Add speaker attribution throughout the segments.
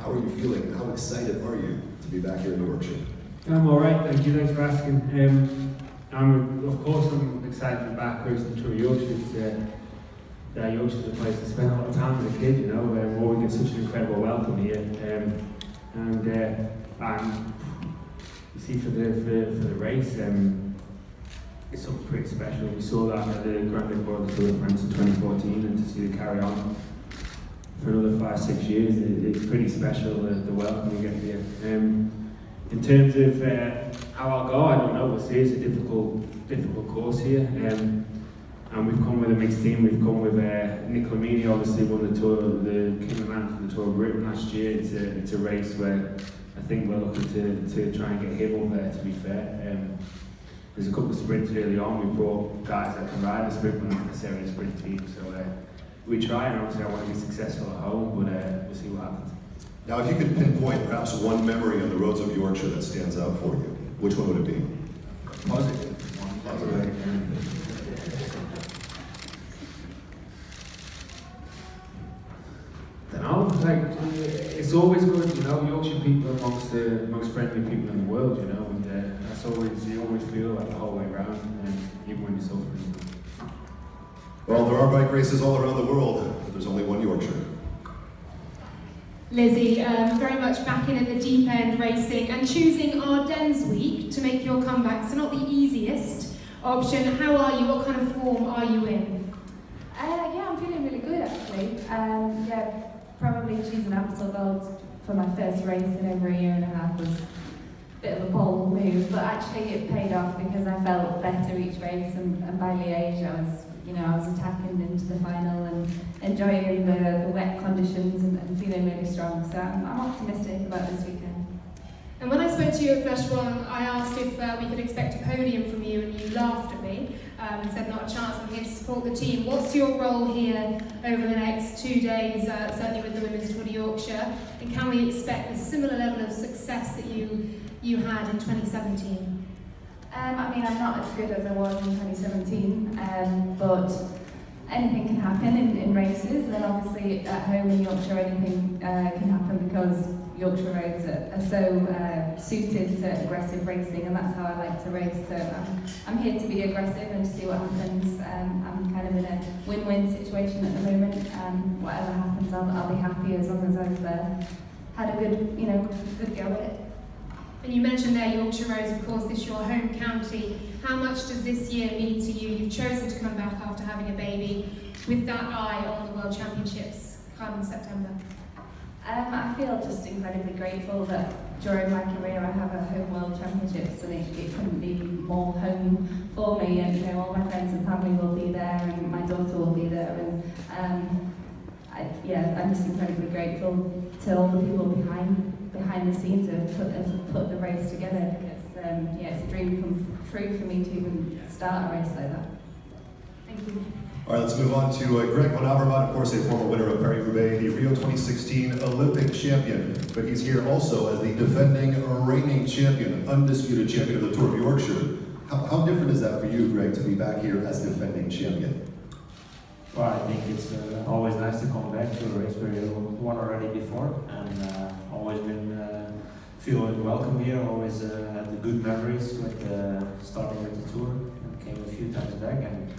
Speaker 1: How are you feeling? How excited are you to be back here in Yorkshire?
Speaker 2: I'm alright, thank you, thanks for asking. Of course I'm excited to be back racing through Yorkshire. Yorkshire's a place to spend a lot of time with a kid, you know, we get such an incredible welcome here. And you see for the race, it's something pretty special. We saw that at the Grand World Tour of France in 2014, and to see it carry on for another 5-6 years, it's pretty special, the welcome we get here. In terms of how I'll go, I don't know, we'll see. It's a difficult course here. And we've come with a mixed team. We've come with Nick Lamini, obviously won the Tour, the King of Man for the Tour of Britain last year. It's a race where I think we're looking to try and get him up there, to be fair. There's a couple of sprints early on. We brought guys that can ride a sprint, but not necessarily a sprint team. So we try, and obviously I want to be successful at home, but we'll see what happens.
Speaker 1: Now, if you could pinpoint perhaps one memory on the roads of Yorkshire that stands out for you, which one would it be?
Speaker 2: Positive. It's always good, you know. Yorkshire people are amongst the most friendly people in the world, you know, and that's always, you always feel like the whole way around, and even when you're suffering.
Speaker 1: Well, there are bike races all around the world, but there's only one Yorkshire.
Speaker 3: Lizzie, very much back in at the deep end racing and choosing Ardennes week to make your comeback, so not the easiest option. How are you? What kind of form are you in?
Speaker 4: Yeah, I'm feeling really good actually. Probably choosing Amstel Gold for my first race in over a year and a half was a bit of a bold move, but actually it paid off because I felt better each race, and by Liège I was attacking into the final and enjoying the wet conditions and feeling really strong. So I'm optimistic about this weekend.
Speaker 3: And when I spoke to you at Flèche, I asked if we could expect a podium from you, and you laughed at me and said not a chance. I'm here to support the team. What's your role here over the next 2 days, certainly with the Women's Tour de Yorkshire? And can we expect a similar level of success that you had in 2017?
Speaker 4: I'm not as good as I was in 2017, but anything can happen in races, and obviously at home in Yorkshire anything can happen because Yorkshire roads are so suited to aggressive racing, and that's how I like to race. So I'm here to be aggressive and to see what happens. I'm kind of in a win-win situation at the moment. Whatever happens, I'll be happy as long as I've had a good go at it.
Speaker 3: And you mentioned there Yorkshire Roads, of course, this is your home county. How much does this year mean to you? You've chosen to come back after having a baby with that eye on the World Championships come September.
Speaker 4: I feel just incredibly grateful that during my career I have a home World Championships, and it couldn't be more home for me. And all my friends and family will be there, and my daughter will be there, and I'm just incredibly grateful to all the people behind the scenes who have put the race together, because it's a dream come true for me to even start a race like that. Thank you.
Speaker 1: All right, let's move on to Greg Van Avermaet, of course, a former winner of Paris-Roubaix, the Rio 2016 Olympic champion, but he's here also as the defending reigning champion, undisputed champion of the Tour of Yorkshire. How different is that for you, Greg, to be back here as defending champion?
Speaker 5: Well, I think it's always nice to come back to a race where you won already before, and always been feeling welcome here. Always had the good memories with starting with the tour, and came a few times back. And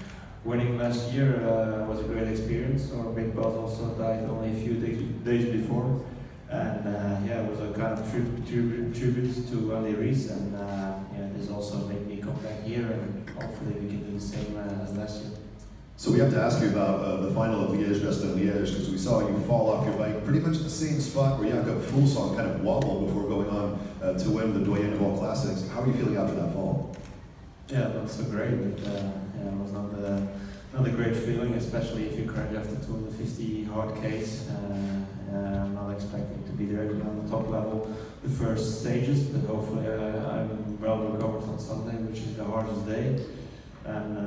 Speaker 5: winning last year was a great experience. Our big boss also died only a few days before, and it was a kind of tribute to Ali Rees, and this also made me come back here, and hopefully we can do the same as last year.
Speaker 1: So we have to ask you about the final of Liège-Bastogne-Liège, because we saw you fall off your bike pretty much the same spot where Jakob Fuglsang kind of wobbled before going on to win the Doyen of all classics. How are you feeling after that fall?
Speaker 5: Yeah, not so great, but it was not a great feeling, especially if you crash after 250 hard Ks. I'm not expecting to be there on the top level the first stages, but hopefully I'm well recovered on Sunday, which is the hardest day. And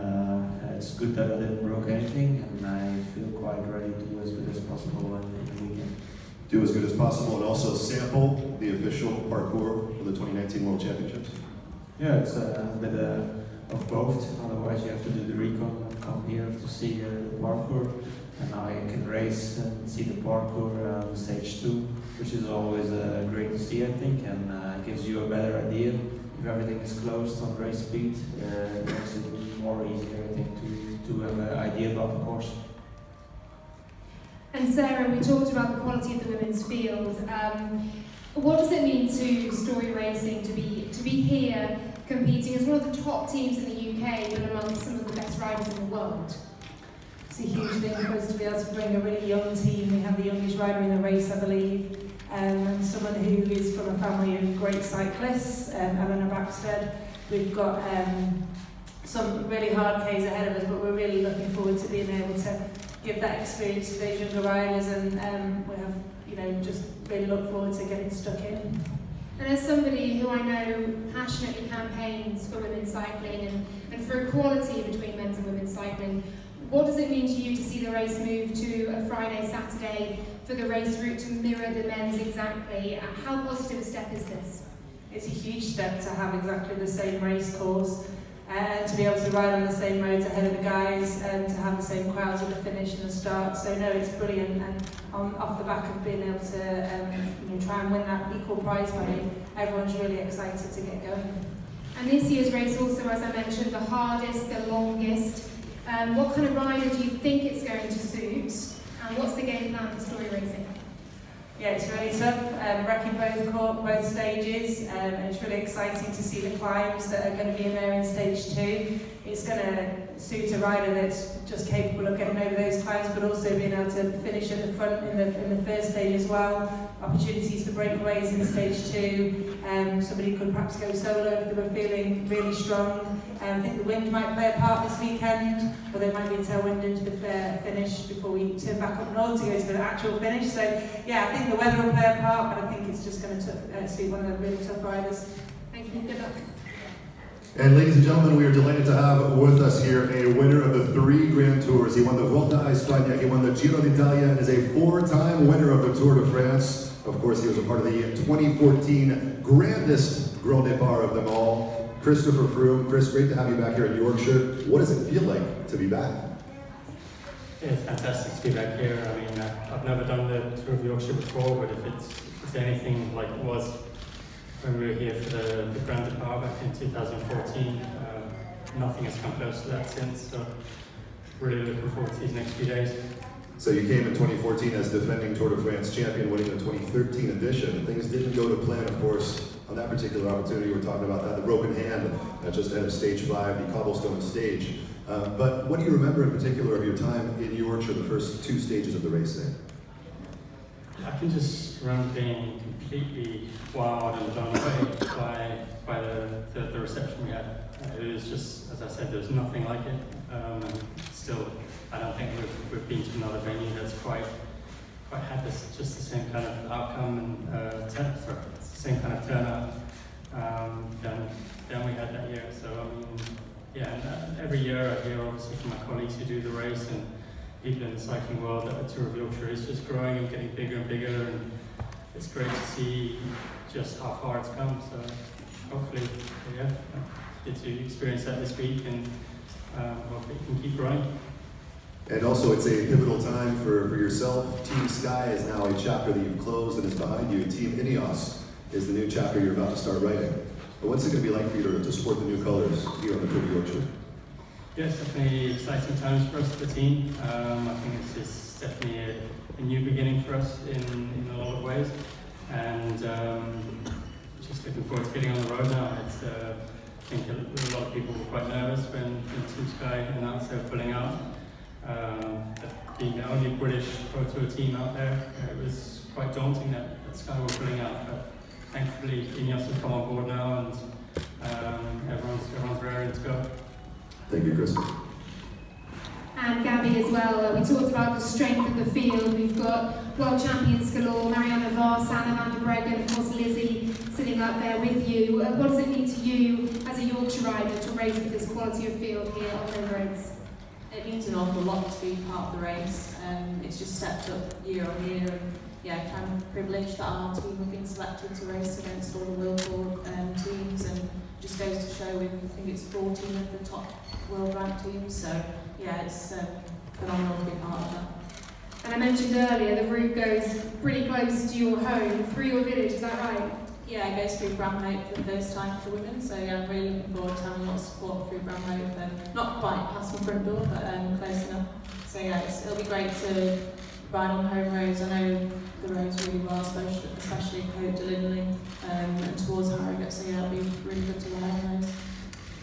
Speaker 5: it's good that I didn't broke anything, and I feel quite ready to do as good as possible in the weekend.
Speaker 1: Do as good as possible, and also sample the official parcours for the 2019 World Championships?
Speaker 5: Yeah, it's a bit of both, otherwise you have to do the recon and come here to see the parkour, and now I can race and see the parkour on stage 2. which is always great to see, I think, and gives you a better idea. If everything is closed on race speed, it makes it more easier, I think, to have an idea about the course.
Speaker 3: And Sarah, we talked about the quality of the women's field. What does it mean to Story Racing to be here competing as one of the top teams in the UK, but amongst some of the best riders in the world?
Speaker 6: It's a huge thing for us to be able to bring a really young team. We have the youngest rider in the race, I believe, and someone who is from a family of great cyclists, Eleanor Baxter. We've got some really hard Ks ahead of us, but we're really looking forward to being able to give that experience to those younger riders, and we have, just really look forward to getting stuck in.
Speaker 3: And as somebody who I know passionately campaigns for women's cycling and for equality between men's and women's cycling, what does it mean to you to see the race move to a Friday, Saturday, for the race route to mirror the men's exactly? How positive a step is this?
Speaker 6: It's a huge step to have exactly the same race course, and to be able to ride on the same roads ahead of the guys, and to have the same crowds at the finish and the start. So no, it's brilliant, and off the back of being able to try and win that equal prize money, everyone's really excited to get going.
Speaker 3: And this year's race also, as I mentioned, the hardest, the longest. What kind of rider do you think it's going to suit? And what's the game plan for Story Racing?
Speaker 6: Yeah, it's really tough, wrecking both stages, and it's really exciting to see the climbs that are going to be in there in stage 2. It's going to suit a rider that's just capable of getting over those climbs, but also being able to finish at the front in the first stage as well. Opportunities for breakaways in stage 2. Somebody could perhaps go solo if they were feeling really strong. I think the wind might play a part this weekend, or there might be a tailwind into the finish before we turn back up north to go to the actual finish. So yeah, I think the weather will play a part, but I think it's just going to suit one of the really tough riders.
Speaker 3: Thank you. Good luck.
Speaker 1: And ladies and gentlemen, we are delighted to have with us here a winner of the 3 Grand Tours. He won the Volta a España, he won the Giro d'Italia, and is a 4-time winner of the Tour de France. Of course, he was a part of the 2014 grandest Grand Départ of them all. Christopher Froome. Chris, great to have you back here in Yorkshire. What does it feel like to be back?
Speaker 7: Yeah, it's fantastic to be back here. I mean, I've never done the Tour of Yorkshire before, but if it's anything like it was when we were here for the Grand Départ back in 2014, nothing has come close to that since, so really looking forward to these next few days.
Speaker 1: So you came in 2014 as defending Tour de France champion, winning the 2013 edition. Things didn't go to plan, of course, on that particular opportunity. We're talking about that, the broken hand just ahead of stage 5, the cobblestone stage. But what do you remember in particular of your time in Yorkshire, the first 2 stages of the race there?
Speaker 7: I can just remember being completely wowed and blown away by the reception we had. It was just, as I said, there was nothing like it. And still, I don't think we've been to another venue that's quite had just the same kind of outcome and same kind of turnout than we had that year. So I mean, yeah, and every year I hear obviously from my colleagues who do the race and people in the cycling world that the Tour of Yorkshire is just growing and getting bigger and bigger, and it's great to see just how far it's come. So hopefully, yeah, get to experience that this week, and hopefully it can keep growing.
Speaker 1: And also, it's a pivotal time for yourself. Team Sky is now a chapter that you've closed and is behind you. Team Ineos is the new chapter you're about to start writing. But what's it going to be like for you to sport the new colors here on the Tour of Yorkshire?
Speaker 7: Yes, definitely exciting times for us, the team. I think it's just definitely a new beginning for us in a lot of ways. And just looking forward to getting on the road now. It's, I think a lot of people were quite nervous when Team Sky announced they were pulling out. Being the only British Pro Tour team out there, it was quite daunting that Sky were pulling out. But thankfully, Ineos have come on board now, and everyone's raring to go.
Speaker 1: Thank you, Chris.
Speaker 3: And Gabby as well. We talked about the strength of the field. We've got world champions galore, Marianne Vos, Anna van der Breggen, of course Lizzie sitting up there with you. What does it mean to you as a Yorkshire rider to race with this quality of field here on the roads?
Speaker 8: It means an awful lot to be part of the race. It's just stepped up year on year, and yeah, kind of privileged that our team have been selected to race against all the World Tour teams, and just goes to show I think it's 14 of the top world ranked teams. So yeah, it's phenomenal to be part of that.
Speaker 3: And I mentioned earlier the route goes pretty close to your home, through your village, is that right?
Speaker 8: Yeah, it goes through Bramhope for the first time for women, so yeah, I'm really looking forward to having a lot of support through Bramhope. Not quite past my front door, but close enough. So yeah, it'll be great to ride on home roads. I know the roads really well, especially Cote de Lindley and towards Harrogate, so yeah, it'll be really good to ride on those.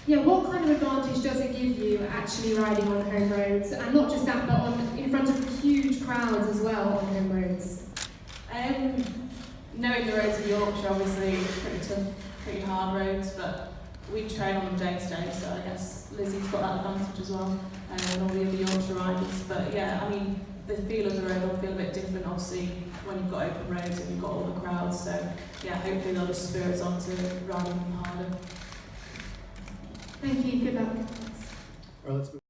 Speaker 3: Yeah, what kind of advantage does it give you actually riding on home roads? And not just that, but in front of huge crowds as well on home roads?
Speaker 8: Knowing the roads of Yorkshire, obviously, it's pretty tough, pretty hard roads, but we train on them day to day, so I guess Lizzie's got that advantage as well, and all the other Yorkshire riders. But yeah, I mean, the feel of the road will feel a bit different, obviously, when you've got open roads and you've got all the crowds, so yeah, hopefully they'll just spur us on to riding them harder.
Speaker 3: Thank you, good luck.
Speaker 1: All right, let's move